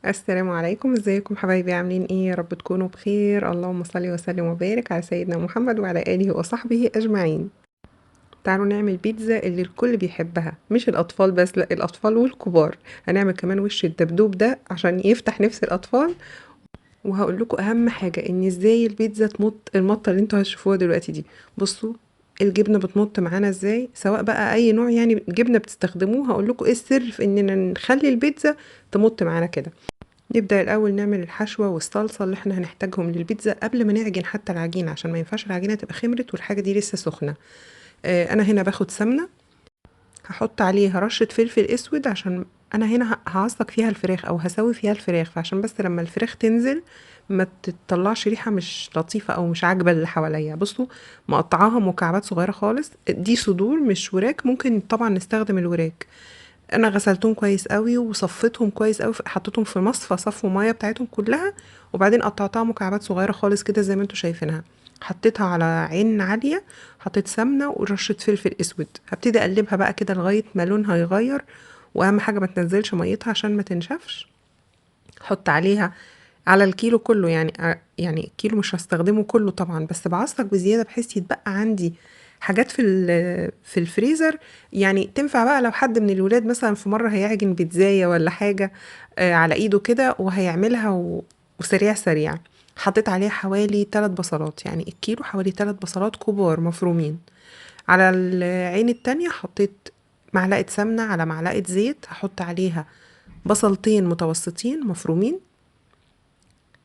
السلام عليكم، ازيكم حبايبي؟ عاملين ايه؟ يا رب تكونوا بخير. اللهم صل وسلم وبارك على سيدنا محمد وعلى اله وصحبه اجمعين. تعالوا نعمل بيتزا اللي الكل بيحبها، مش الاطفال بس، لا، الاطفال والكبار. هنعمل كمان وش الدبدوب ده عشان يفتح نفس الاطفال. وهقول لكم اهم حاجه ان ازاي البيتزا تمط المطه اللي انتوا هتشوفوها دلوقتي دي. بصوا الجبنه بتمط معانا ازاي، سواء بقى اي نوع يعني جبنه بتستخدموه. هقول لكم ايه السر في اننا نخلي البيتزا تمط معانا كده. نبدأ الأول نعمل الحشوة والصلصة اللي احنا هنحتاجهم للبيتزا قبل ما نعجن حتى العجينة، عشان ما ينفعش العجينة تبقى خمرت والحاجة دي لسه سخنة. أنا هنا باخد سمنة، هحط عليها رشة فلفل أسود، عشان أنا هنا هعصق فيها الفراخ أو هسوي فيها الفراخ، فعشان بس لما الفراخ تنزل ما تطلعش ريحة مش لطيفة أو مش عاجبة اللي حواليا. بصوا مقطعاها مكعبات صغيرة خالص، دي صدور مش وراك، ممكن طبعا نستخدم الوراك. انا غسلتهم كويس قوي وصفيتهم كويس قوي، حطيتهم في مصفى صفوا ميه بتاعتهم كلها، وبعدين قطعتها مكعبات صغيره خالص كده زي ما انتوا شايفينها. حطيتها على عين عاليه، حطيت سمنه ورشه فلفل اسود، هبتدي اقلبها بقى كده لغايه ما لونها يغير. واهم حاجه ما تنزلش ميتها عشان ما تنشفش. حط عليها على الكيلو كله، يعني الكيلو مش هستخدمه كله طبعا، بس بعصق بزياده بحيث يتبقى عندي حاجات في الفريزر. يعني تنفع بقى لو حد من الولاد مثلا في مره هيعجن بيتزايه ولا حاجه على ايده كده وهيعملها وسريع سريع. حطيت عليها حوالي 3 بصلات، يعني الكيلو حوالي 3 بصلات كبار مفرومين. على العين التانية حطيت معلقة سمنة على معلقة زيت، هحط عليها بصلتين متوسطين مفرومين،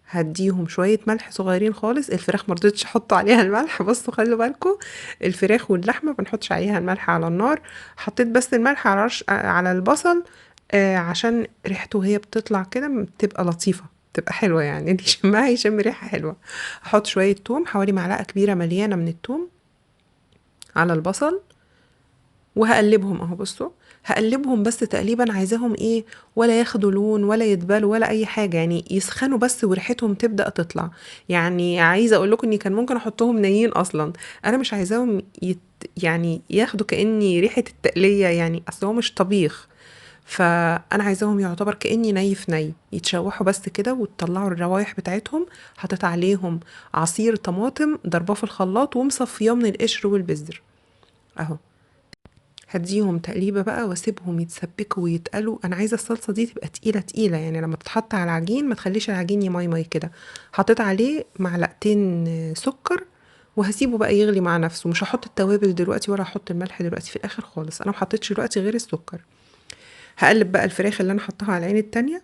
هديهم شوية ملح صغيرين خالص. الفراخ مرضتش احط عليها الملح، بصوا خلوا بالكم، الفراخ واللحمة بنحطش عليها الملح على النار. حطيت بس الملح على البصل، عشان ريحته وهي بتطلع كده بتبقى لطيفة، تبقى حلوة يعني اللي يشمها يشم ريحة حلوة. احط شوية توم، حوالي معلقة كبيرة مليانة من التوم على البصل، وهقلبهم اهو. بصوا هقلبهم بس تقريبا عايزاهم ايه، ولا ياخدوا لون ولا يدبلوا ولا اي حاجه، يعني يسخنوا بس وريحتهم تبدا تطلع. يعني عايزه اقول لكم اني كان ممكن احطهم نيين اصلا، انا مش عايزاهم يعني ياخدوا كاني ريحه التقليه، يعني اصل هو مش طبيخ. فانا عايزاهم يعتبر كاني ني في ني، يتشوحوا بس كده وتطلعوا الروايح بتاعتهم. حطيت عليهم عصير طماطم ضرباه في الخلاط ومصفياه من القشر والبذر اهو. هديهم تقليبة بقى واسيبهم يتسبكوا ويتقلوا. انا عايزة الصلصة دي تبقى تقيلة تقيلة، يعني لما تتحط على العجين ما تخليش العجين يماي ماي كده. حطيت عليه معلقتين سكر، وهسيبه بقى يغلي مع نفسه. مش هحط التوابل دلوقتي ولا هحط الملح دلوقتي، في الاخر خالص. انا محطتش دلوقتي غير السكر. هقلب بقى الفراخ اللي انا حطها على العين التانية،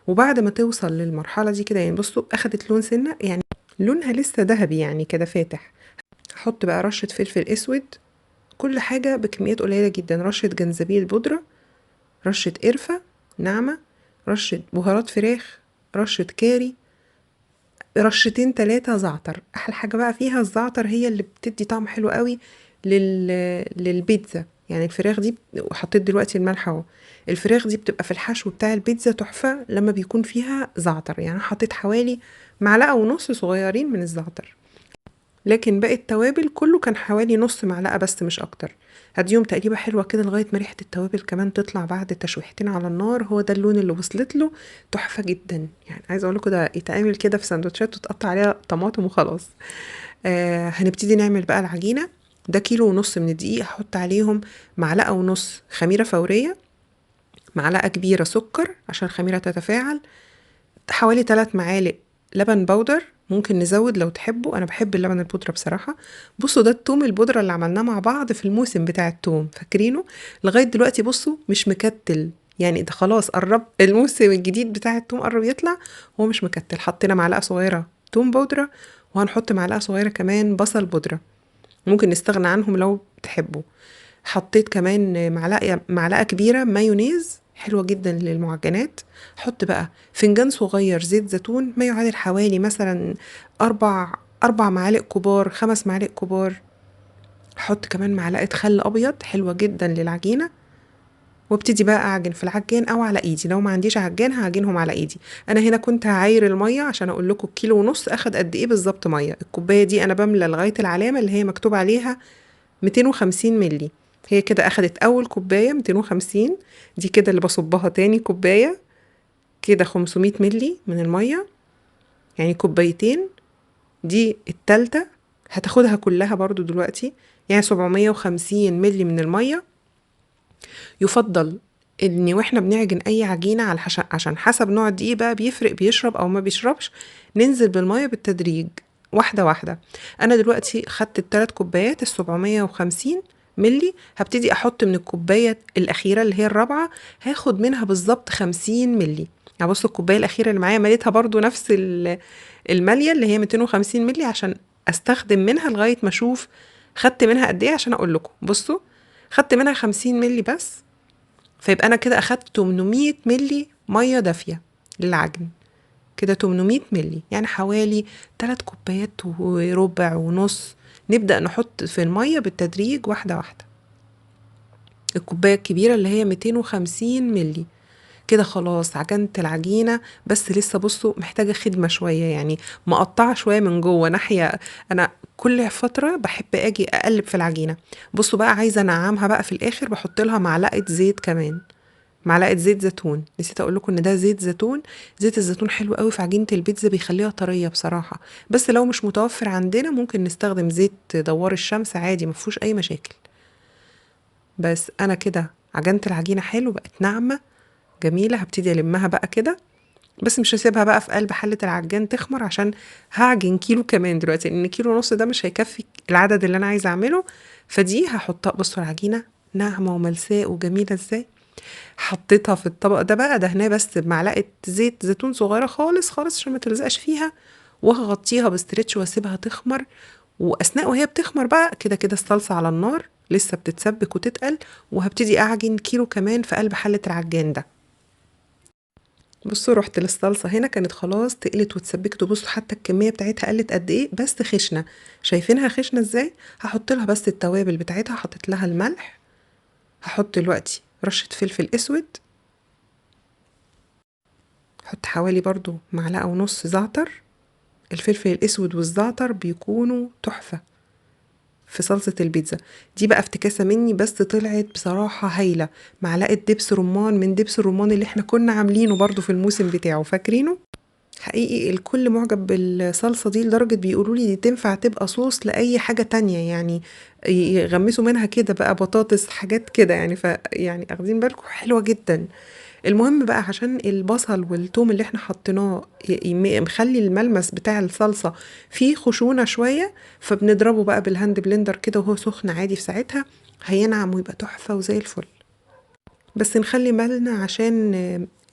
وبعد ما توصل للمرحلة دي كده، يعني بصوا اخدت لون سنة، يعني لونها لسه ذهبي يعني كده فاتح. هحط بقى رشة فلفل اسود، كل حاجة بكميات قليلة جدا، رشة جنزبيل بودرة، رشة قرفة ناعمة، رشة بهارات فراخ، رشة كاري، رشتين 3 زعتر. احلى حاجة بقى فيها الزعتر، هي اللي بتدي طعم حلو قوي للبيتزا. يعني الفراخ دي وحطيت دلوقتي الملح اهو. الفراخ دي بتبقى في الحشو بتاع البيتزا تحفة لما بيكون فيها زعتر، يعني حطيت حوالي معلقة ونص صغيرين من الزعتر. لكن باقي التوابل كله كان حوالي نص معلقة بس مش اكتر. هديهم تقليبة حلوة كده لغاية ما ريحة التوابل كمان تطلع بعد تشويحتين على النار. هو ده اللون اللي وصلت له، تحفة جدا. يعني عايزة اقول لكم ده يتعمل كده في سندوتشات وتقطع عليها طماطم وخلاص. هنبتدي نعمل بقى العجينة. ده كيلو ونص من الدقيق، هحط عليهم معلقة ونص خميرة فورية، معلقة كبيرة سكر عشان الخميرة تتفاعل، حوالي 3 معالق لبن بودر، ممكن نزود لو تحبوا، انا بحب اللبن البودرة بصراحة. بصوا ده التوم البودرة اللي عملناه مع بعض في الموسم بتاع التوم، فاكرينه؟ لغاية دلوقتي بصوا مش مكتل، يعني ده خلاص قرب الموسم الجديد بتاع التوم قرب يطلع، هو مش مكتل. حطينا معلقة صغيرة توم بودرة، وهنحط معلقة صغيرة كمان بصل بودرة، ممكن نستغنى عنهم لو تحبوا. حطيت كمان معلقة كبيرة مايونيز، حلوة جدا للمعجنات. حط بقى فنجان صغير زيت زيتون، ما يعادل حوالي مثلا أربع أربع معالق كبار، 5 معالق كبار. حط كمان معلقة خل أبيض، حلوة جدا للعجينة. وابتدي بقى أعجن في العجان أو على إيدي، لو ما عنديش عجان هعجنهم على إيدي. أنا هنا كنت هعاير المية عشان أقول لكم الكيلو ونص أخد قد إيه بالظبط مية. الكوباية دي أنا بملى لغاية العلامة اللي هي مكتوب عليها 250 ملي. هي كده اخدت اول كوباية 250، دي كده اللي بصبها تاني كوباية. كده 500 ملي من المية، يعني كوبايتين. دي التالتة هتاخدها كلها برضو دلوقتي، يعني 750 ملي من المية. يفضل ان واحنا بنعجن اي عجينة عشان حسب نوع الدقيق بقى بيفرق بيشرب او ما بيشربش، ننزل بالمية بالتدريج واحدة واحدة. انا دلوقتي خدت التلات كوبايات ال750 ملي، هبتدي احط من الكوباية الاخيرة اللي هي الرابعة، هاخد منها بالظبط 50 ملي. يعني بصوا الكوباية الاخيرة اللي معايا مليتها برضو نفس المالية اللي هي 250 ملي، عشان استخدم منها لغاية ما اشوف خدت منها قد ايه، عشان اقول لكم. بصوا خدت منها 50 ملي بس، فيبقى انا كده اخدت 800 ملي ميه دافيه للعجن. كده 800 ملي يعني حوالي 3 كوبايات وربع ونص. نبدأ نحط في الميه بالتدريج واحده واحده. الكوبايه الكبيره اللي هي 250 ملي. كده خلاص عجنت العجينة، بس لسه بصوا محتاجة خدمة شوية، يعني مقطعة شوية من جوه ناحية. أنا كل فترة بحب أجي أقلب في العجينة. بصوا بقى عايزة أنعمها بقى في الآخر، بحط لها معلقة زيت كمان، معلقة زيت زيتون. نسيت أقول لكم إن ده زيت زيتون. زيت الزيتون حلو قوي في عجينة البيتزا، بيخليها طرية بصراحة. بس لو مش متوفر عندنا ممكن نستخدم زيت دوار الشمس عادي، مفهوش أي مشاكل. بس أنا كده عجنت العجينة حلو، بقت ناعمة جميلة. هبتدي ألمها بقى كده، بس مش هسيبها بقى في قلب حلة العجان تخمر، عشان هعجن كيلو كمان دلوقتي، لان كيلو ونص ده مش هيكفي العدد اللي انا عايزه اعمله. فدي هحطها. بصوا العجينه ناعمه وملساء وجميله ازاي. حطيتها في الطبق ده بقى، دهناه بس بمعلقه زيت زيتون صغيره خالص خالص عشان ما تلزقش فيها، وهغطيها بستريتش واسيبها تخمر. واثناء وهي بتخمر بقى كده كده الصلصه على النار لسه بتتسبك وتتقل، وهبتدي اعجن كيلو كمان في قلب حله العجان ده. بصوا رحت للصلصة هنا كانت خلاص تقلت واتسبكت، وبصوا حتى الكمية بتاعتها قلت قد ايه، بس خشنة. شايفينها خشنة ازاي. هحط لها بس التوابل بتاعتها، حطيت لها الملح. هحط دلوقتي رشة فلفل اسود. حط حوالي برضو معلقة ونص زعتر. الفلفل الاسود والزعتر بيكونوا تحفة في صلصة البيتزا. دي بقى افتكاسة مني بس طلعت بصراحة هايلة. معلقة دبس رمان من دبس الرمان اللي احنا كنا عاملينه برضو في الموسم بتاعه، فاكرينه. حقيقي الكل معجب بالصلصة دي، لدرجة بيقولوا لي دي تنفع تبقى صوص لأي حاجة تانية، يعني يغمسوا منها كده بقى بطاطس حاجات كده، يعني يعني اخدين بالكم حلوة جدا. المهم بقى عشان البصل والثوم اللي احنا حطيناه مخلي الملمس بتاع الصلصة فيه خشونة شوية، فبنضربه بقى بالهاند بلندر كده وهو سخن عادي، في ساعتها هينعم ويبقى تحفة وزي الفل. بس نخلي بالنا عشان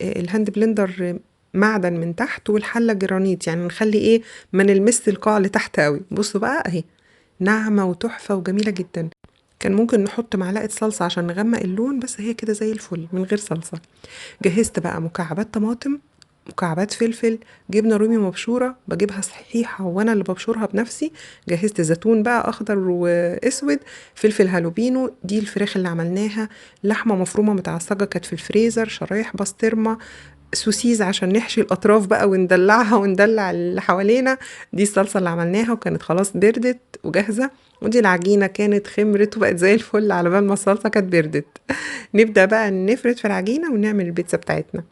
الهاند بلندر معدن من تحت والحلة جرانيت، يعني نخلي ايه ما نلمس القاع لتحت قوي. بصوا بقى اهي ناعمة وتحفة وجميلة جدا. كان ممكن نحط معلقة صلصة عشان نغمق اللون، بس هي كده زي الفل من غير صلصة. جهزت بقى مكعبات طماطم، مكعبات فلفل، جبنة رومي مبشورة بجيبها صحيحة وانا اللي ببشرها بنفسي. جهزت زيتون بقى اخضر واسود، فلفل هالوبينو، دي الفراخ اللي عملناها، لحمة مفرومة متعصجة كانت في الفريزر، شرايح بسطرمة، سوسيز عشان نحشي الاطراف بقى وندلعها وندلع اللي حوالينا. دي الصلصة اللي عملناها وكانت خلاص بردت وجاهزة. ودي العجينة كانت خمرت وبقت زي الفل على بال ما الصلصة كانت بردت. نبدأ بقى نفرد في العجينة ونعمل البيتزا بتاعتنا.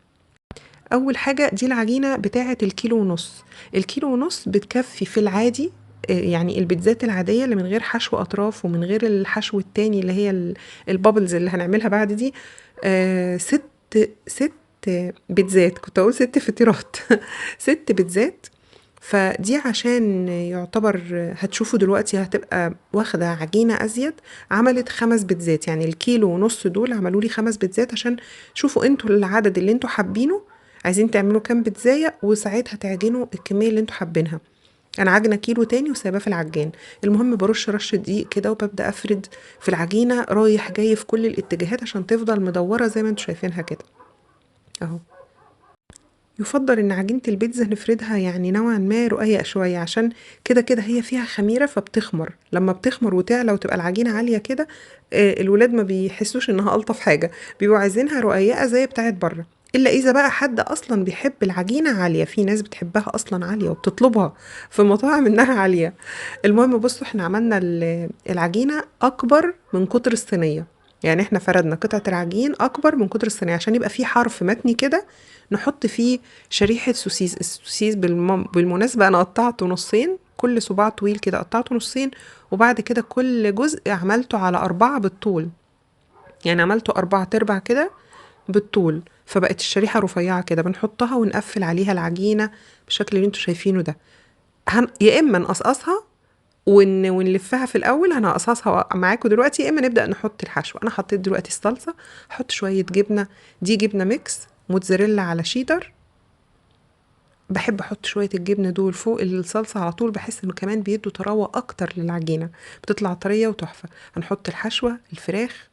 اول حاجه دي العجينه بتاعه الكيلو ونص. الكيلو ونص بتكفي في العادي، يعني البيتزات العاديه اللي من غير حشو اطراف ومن غير الحشو التاني اللي هي البابلز اللي هنعملها بعد دي. ست ست بيتزات، كنت اقول ست فطيرات ست بيتزات. فدي عشان يعتبر هتشوفوا دلوقتي هتبقى واخدة عجينة أزيد. عملت 5 بيتزات، يعني الكيلو ونص دول عملوا لي 5 بيتزات، عشان شوفوا انتوا العدد اللي انتوا حابينه، عايزين تعملوا كام بيتزاية، وساعتها تعجنوا الكمية اللي انتوا حابينها. انا عاجنه كيلو تاني وسايباه في العجان. المهم برش رشه دقيق كده وببدا افرد في العجينه رايح جاي في كل الاتجاهات عشان تفضل مدوره زي ما انتوا شايفينها كده اهو. يفضل ان عجينة البيتزا نفردها يعني نوعا ما رقيق شوية، عشان كده كده هي فيها خميرة فبتخمر. لما بتخمر وتعلى وتبقى العجينة عالية كده، الولاد ما بيحسوش انها ألطف حاجة، بيبقوا عايزينها رقيقة زي بتاعت بره. الا اذا بقى حد اصلا بيحب العجينة عالية، في ناس بتحبها اصلا عالية وبتطلبها في مطاعم انها عالية. المهم بصوا احنا عملنا العجينة اكبر من قطر الصينية، يعني احنا فردنا قطعة العجين اكبر من قطر الصينية عشان يبقى فيه حرف متني كده نحط فيه شريحة سوسيس. السوسيس بالمناسبة انا قطعته نصين، كل صباع طويل كده قطعته نصين، وبعد كده كل جزء عملته على 4 بالطول، يعني عملته 4 تربع كده بالطول، فبقت الشريحة رفيعة كده بنحطها ونقفل عليها العجينة بالشكل اللي انتوا شايفينه ده. يا اما نقصقصها ونلفها في الاول، انا هقصصها معاكم دلوقتي، يا اما نبدا نحط الحشو. انا حطيت دلوقتي الصلصه، احط شويه جبنه، دي جبنه ميكس موتزاريلا على شيدر. بحب احط شويه الجبنه دول فوق الصلصه على طول، بحس انه كمان بيدوا طراوه اكتر للعجينه، بتطلع طريه وتحفه. هنحط الحشوه الفراخ،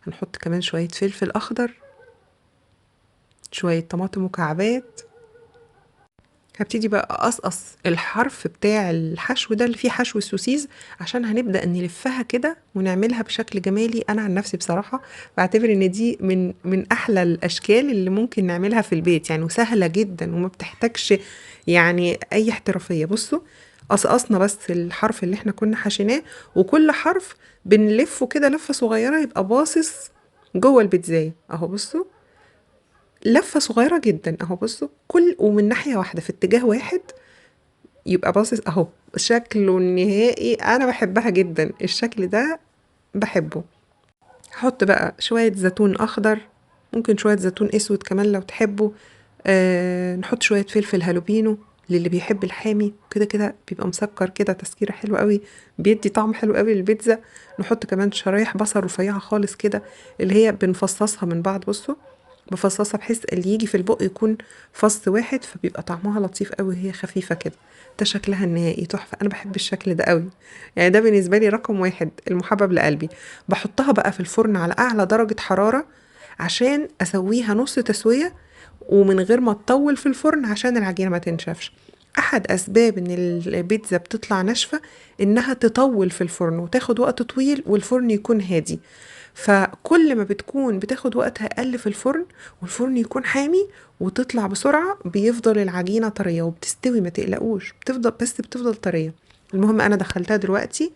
هنحط كمان شويه فلفل اخضر، شويه طماطم مكعبات. هبتدي بقى اقصقص الحرف بتاع الحشو ده اللي فيه حشو السوسيز، عشان هنبدأ نلفها كده ونعملها بشكل جمالي. انا عن نفسي بصراحة بعتبر ان دي من احلى الاشكال اللي ممكن نعملها في البيت يعني، وسهلة جدا وما بتحتاجش يعني اي احترافية. بصوا قصقصنا بس الحرف اللي احنا كنا حشيناه، وكل حرف بنلفه كده لفة صغيرة يبقى باصص جوه البيتزاية اهو. بصوا لفة صغيرة جدا اهو، بصوا كل ومن ناحية واحدة في اتجاه واحد يبقى باصص اهو. شكله النهائي انا بحبها جدا، الشكل ده بحبه. هحط بقى شوية زيتون اخضر، ممكن شوية زيتون اسود كمان لو تحبوا. نحط شوية فلفل هالوبينو للي بيحب الحامي، كده كده بيبقى مسكر كده، تسكيرة حلوة قوي، بيدي طعم حلو قوي للبيتزا. نحط كمان شرايح بصل رفيعة خالص كده اللي هي بنفصصها من بعض. بصوا بفصصها بحيث اللي يجي في البق يكون فص واحد، فبيبقى طعمها لطيف قوي، هي خفيفة كده. ده شكلها النهائي تحفة، انا بحب الشكل ده قوي يعني، ده بالنسبة لي رقم واحد المحبب لقلبي. بحطها بقى في الفرن على اعلى درجة حرارة عشان اسويها نص تسوية، ومن غير ما تطول في الفرن عشان العجينة ما تنشفش. احد اسباب ان البيتزا بتطلع ناشفة انها تطول في الفرن وتاخد وقت طويل والفرن يكون هادي. فكل ما بتكون بتاخد وقتها اقل في الفرن والفرن يكون حامي وتطلع بسرعة، بيفضل العجينة طرية وبتستوي، ما تقلقوش بتفضل، بس بتفضل طرية. المهم انا دخلتها دلوقتي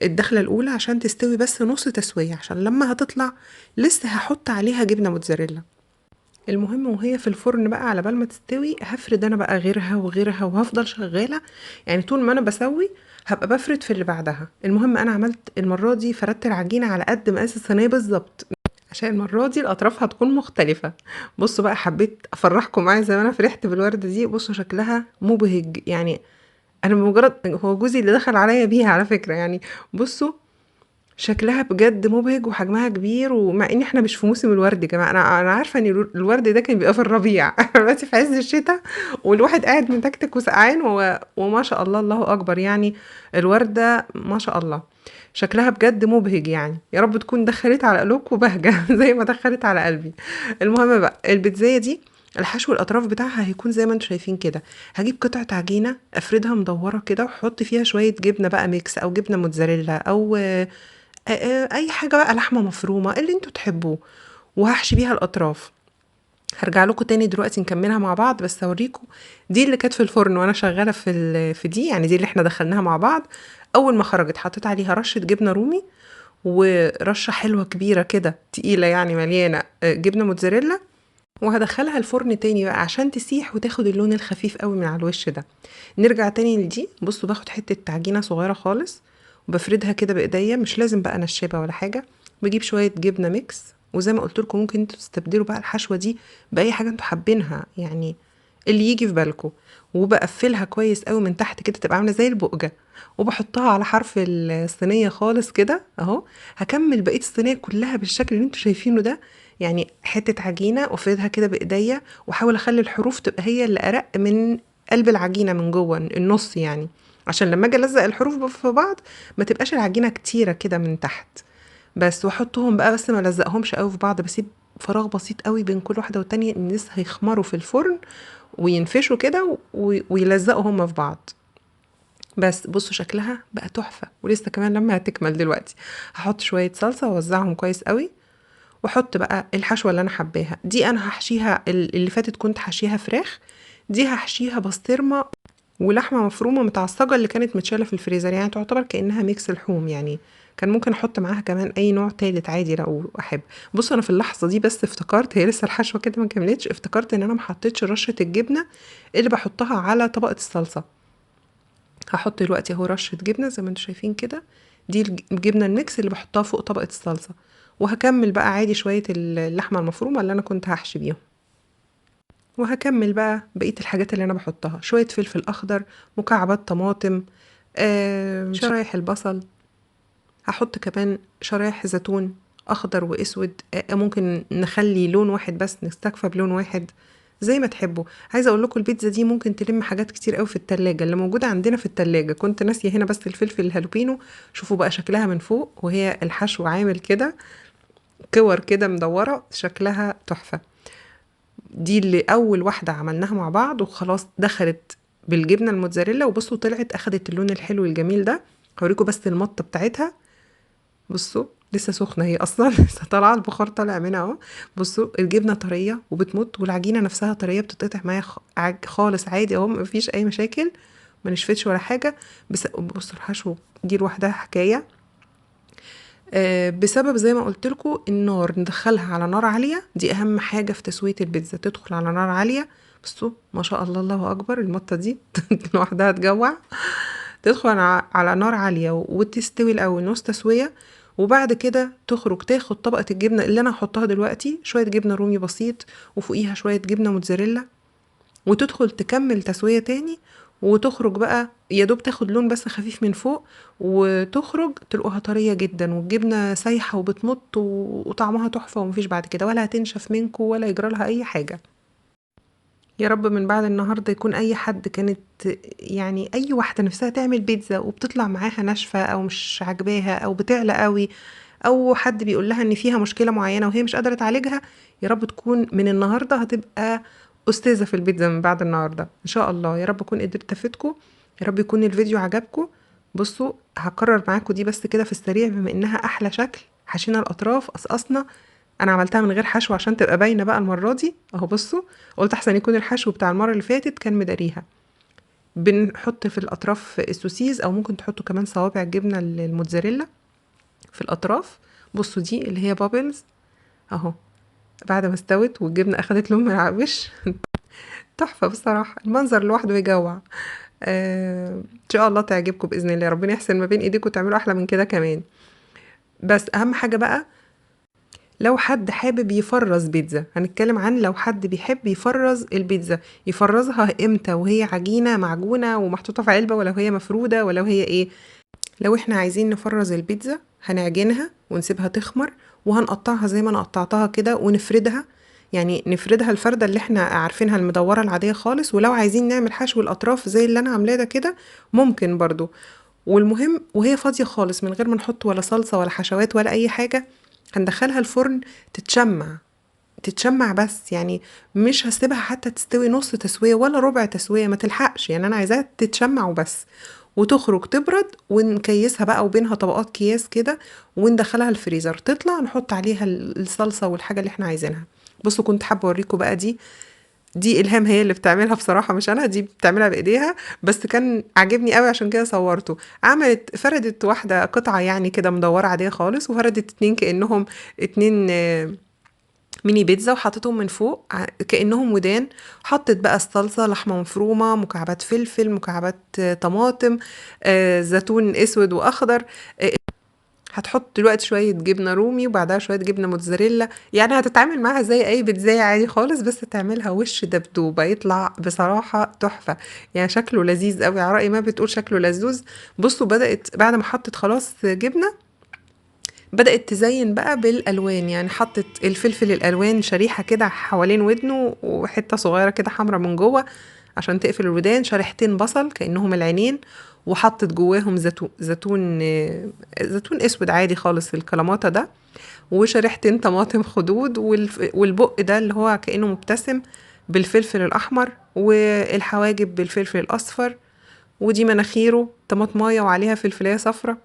الدخلة الاولى عشان تستوي بس نص تسوية، عشان لما هتطلع لسه هحط عليها جبنة موتزاريلا. المهم وهي في الفرن بقى على بال ما تستوي هفرد انا بقى غيرها وغيرها، وهفضل شغالة يعني طول ما انا بسوي هبقى بفرد في اللي بعدها. المهم انا عملت المرة دي فردت العجينة على قد مقاس الصينية بالظبط، عشان المرة دي الأطراف هتكون مختلفة. بصوا بقى حبيت أفرحكم معايا زي ما أنا فرحت بالوردة دي. بصوا شكلها مبهج يعني، أنا بمجرد هو جوزي اللي دخل عليا بيها على فكرة يعني. بصوا شكلها بجد مبهج وحجمها كبير، ومع ان احنا مش في موسم الورد يا جماعه، انا عارفه ان الورد ده كان بيبقى في الربيع احنا دلوقتي في عز الشتاء والواحد قاعد متكتك وسقعان وما شاء الله الله اكبر يعني. الورده ما شاء الله شكلها بجد مبهج يعني، يا رب تكون دخلت على قلوبكم بهجه زي ما دخلت على قلبي. المهم بقى البيتزايه دي الحشو الاطراف بتاعها هيكون زي ما انتم شايفين كده. هجيب قطعه عجينه افردها مدوره كده واحط فيها شويه جبنه بقى ميكس او جبنه موتزاريلا او اي حاجه بقى، لحمه مفرومه اللي انتوا تحبوه، وهحشي بيها الاطراف. هرجع لكم تاني دلوقتي نكملها مع بعض، بس اوريكم دي اللي كانت في الفرن وانا شغاله في دي يعني، دي اللي احنا دخلناها مع بعض. اول ما خرجت حطيت عليها رشه جبنه رومي، ورشه حلوه كبيره كده تقيله يعني مليانه جبنه موتزاريلا، وهدخلها الفرن تاني بقى عشان تسيح وتاخد اللون الخفيف قوي من على الوش ده. نرجع تاني لدي. بصوا باخد حتة عجينة صغيرة خالص وبفردها كده بايديا، مش لازم بقى نشابة ولا حاجة. بجيب شوية جبنة ميكس، وزي ما قلت لكم ممكن انتوا تستبدلوا بقى الحشوة دي بأي حاجة انتوا حابينها يعني، اللي يجي في بالكم. وبقفلها كويس قوي من تحت كده تبقى عاملة زي البقجة، وبحطها على حرف الصينية خالص كده اهو. هكمل بقية الصينية كلها بالشكل اللي انتوا شايفينه ده يعني، حتة عجينة وافردها كده بايديا، واحاول اخلي الحروف تبقى هي اللي ارق من قلب العجينة من جوه النص يعني، عشان لما اجي الزق الحروف في بعض ما تبقاش العجينة كتيرة كده من تحت. بس واحطهم بقى، بس ما لزقهمش قوي في بعض، بسيب فراغ بسيط قوي بين كل واحدة والتانية ان لسه هيخمروا في الفرن وينفشوا كده ويلزقوا هما في بعض. بس بصوا شكلها بقى تحفة، ولسه كمان لما هتكمل دلوقتي هحط شوية صلصة واوزعهم كويس قوي، واحط بقى الحشوه اللي انا حباها. دي انا هحشيها اللي فاتت كنت حشيها فراخ، دي هحشيها بسطرمه ولحمه مفرومه متعصجه اللي كانت متشاله في الفريزر، يعني تعتبر كانها ميكس لحوم يعني، كان ممكن احط معاها كمان اي نوع تالت عادي لو احب. بص انا في اللحظه دي بس افتكرت، هي لسه الحشوه كده ما كملتش، افتكرت ان انا ما حطيتش رشه الجبنه اللي بحطها على طبقه الصلصه. هحط دلوقتي اهو رشه جبنه زي ما انتم شايفين كده، دي الجبنه الميكس اللي بحطها فوق طبقه الصلصه. وهكمل بقى عادي شويه اللحمه المفرومه اللي انا كنت هحشي بيهم. وهكمل بقى بقيه الحاجات اللي انا بحطها، شويه فلفل اخضر، مكعبات طماطم، شرايح البصل. هحط كمان شرايح زيتون اخضر واسود، ممكن نخلي لون واحد بس، نستكفى بلون واحد زي ما تحبوا. عايزه اقول لكم البيتزا دي ممكن تلم حاجات كتير قوي في التلاجة، اللي موجوده عندنا في التلاجة. كنت ناسيه هنا بس الفلفل الهالوبينو. شوفوا بقى شكلها من فوق وهي الحشو عامل كده كور كده مدوره، شكلها تحفه. دي اللي اول واحده عملناها مع بعض وخلاص دخلت بالجبنه الموتزاريلا، وبصوا طلعت اخدت اللون الحلو الجميل ده. هوريكم بس المطه بتاعتها. بصوا لسه سخنه هي اصلا لسه طالعه البخار طالع منها اهو. بصوا الجبنه طريه وبتمط، والعجينه نفسها طريه بتتقطع معايا خالص عادي اهو، مفيش اي مشاكل، ما نشفتش ولا حاجه. بس بصوا الحشو دي لوحدها حكايه. بسبب زي ما قلت لكم النار، ندخلها على نار عاليه، دي اهم حاجه في تسويه البيتزا، تدخل على نار عاليه. بصوا ما شاء الله الله اكبر، المطه دي لوحدها تجوع. تدخل على نار عالية وتستوي الأول نص تسوية، وبعد كده تخرج تاخد طبقة الجبنة اللي أنا هحطها دلوقتي، شوية جبنة رومي بسيط وفوقيها شوية جبنة موتزاريلا، وتدخل تكمل تسوية تاني. وتخرج بقى يا دوب تاخد لون بس خفيف من فوق، وتخرج تلقوها طرية جدا والجبنة سايحة وبتمط وطعمها تحفة، ومفيش بعد كده ولا هتنشف منكو ولا يجرى لها أي حاجة. يا رب من بعد النهاردة يكون أي حد كانت، يعني أي واحدة نفسها تعمل بيتزا وبتطلع معاها ناشفة أو مش عاجباها أو بتعلى قوي، أو حد بيقول لها إن فيها مشكلة معينة وهي مش قادرة تعالجها، يا رب تكون من النهاردة هتبقى أستاذة في البيتزا من بعد النهاردة إن شاء الله. يا رب أكون قدرت أفيدكم، يا رب يكون الفيديو عجبكم. بصوا هكرر معاكم دي بس كده في السريع، بما إنها أحلى شكل. حشينا الأطراف، قصقصنا. انا عملتها من غير حشو عشان تبقى باينه بقى المره دي اهو. بصوا قلت احسن يكون الحشو بتاع المره اللي فاتت كان مداريها. بنحط في الاطراف السوسيز، او ممكن تحطوا كمان صوابع الجبنه الموتزاريلا في الاطراف. بصوا دي اللي هي بابلز اهو، بعد ما استوت والجبنه اخدت لون من على الوش. تحفه بصراحه، المنظر لوحده يجوع. ان شاء الله تعجبكم باذن الله، ربنا يحسن ما بين ايديكم وتعملوا احلى من كده كمان. بس اهم حاجه بقى، لو حد حابب يفرز بيتزا، هنتكلم عن لو حد بيحب يفرز البيتزا، يفرزها امتى وهي عجينة معجونة ومحطوطة في علبة، ولو هي مفرودة، ولو هي ايه. لو احنا عايزين نفرز البيتزا هنعجنها ونسيبها تخمر، وهنقطعها زي ما انا قطعتها كده ونفردها، يعني نفردها الفردة اللي احنا عارفينها المدورة العادية خالص. ولو عايزين نعمل حشو الأطراف زي اللي أنا عاملاه ده كده ممكن برضو. والمهم وهي فاضية خالص من غير ما نحط ولا صلصة ولا حشوات ولا أي حاجة، هندخلها الفرن تتشمع. تتشمع بس يعني، مش هسيبها حتى تستوي نص تسوية ولا ربع تسوية، ما تلحقش يعني، أنا عايزاها تتشمع وبس. وتخرج تبرد ونكيسها بقى، وبينها طبقات اكياس كده، وندخلها الفريزر تطلع نحط عليها الصلصة والحاجة اللي احنا عايزينها. بصوا كنت حابة اوريكم بقى دي إلهام هي اللي بتعملها بصراحة، مش أنا، دي بتعملها بإيديها، بس كان عاجبني قوي عشان كده صورته. فردت واحدة قطعة يعني كده مدورة عادية خالص، وفردت اتنين كأنهم اتنين ميني بيتزا، وحطيتهم من فوق كأنهم ودان. حطت بقى الصلصة، لحمة مفرومة، مكعبات فلفل، مكعبات طماطم، زيتون اسود واخضر. هتحط دلوقتي شوية جبنة رومي وبعدها شوية جبنة موتزاريلا، يعني هتتعامل معاها زي اي بيتزاية عادي خالص، بس تعملها وش دبدوبة يطلع بصراحة تحفة. يعني شكله لذيذ قوي، على رأي ما بتقول شكله لذوذ. بصوا بدأت بعد ما حطت خلاص جبنة، بدأت تزين بقى بالألوان، يعني حطت الفلفل الألوان شريحة كده حوالين ودنه، وحتة صغيرة كده حمرا من جوه عشان تقفل الودان، شريحتين بصل كأنهم العينين، وحطت جواهم زيتون اسود عادي خالص الكلاماتا ده، وشريحتين طماطم خدود، والبق ده اللي هو كأنه مبتسم بالفلفل الأحمر، والحواجب بالفلفل الأصفر، ودي مناخيره طماطمايه وعليها فلفلايه صفرة.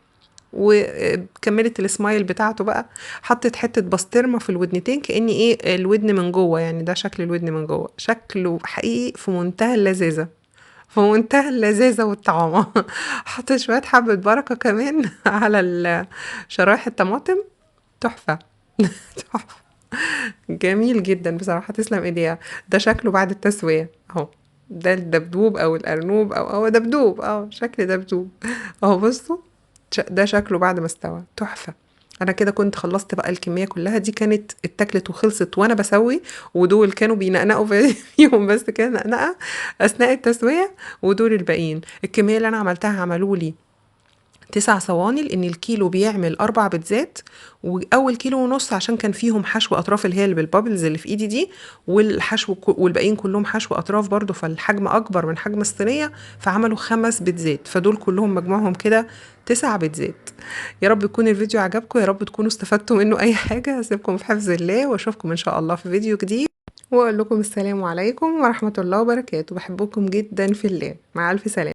وكملت السمايل بتاعته بقى، حطت حتة بسطرمة في الودنتين كأني الودن من جوه، يعني ده شكل الودن من جوه، شكله حقيقي في منتهى اللذاذة. في منتهى اللذاذة والطعامة. حطيت شوية حبة بركة كمان على شرايح الطماطم، تحفة. تحفة. جميل جدا بصراحة، تسلم ايديها. ده شكله بعد التسوية اهو، ده الدبدوب او الارنوب او هو دبدوب، شكل دبدوب اهو. بصوا، ده شكله بعد ما استوى، تحفة. انا كده كنت خلصت بقى الكمية كلها، دي كانت اتاكلت وخلصت وانا بسوي، ودول كانوا بينقنقوا فيهم بس كده نقنقة اثناء التسوية، ودول الباقيين. الكمية اللي انا عملتها عملوا لي 9 صواني، لان الكيلو بيعمل 4 بيتزات، واول كيلو ونص عشان كان فيهم حشو اطراف اللي هي اللي بالبابلز اللي في ايدي دي، والحشو والباقيين كلهم حشو اطراف برضو، فالحجم اكبر من حجم الصينيه، فعملوا 5 بيتزات، فدول كلهم مجموعهم كده 9 بيتزات. يا رب يكون الفيديو عجبكم، يا رب تكونوا استفدتوا منه اي حاجه. هسيبكم في حفظ الله، واشوفكم ان شاء الله في فيديو جديد، واقول لكم السلام عليكم ورحمه الله وبركاته. بحبكم جدا في الله، مع الف سلامه.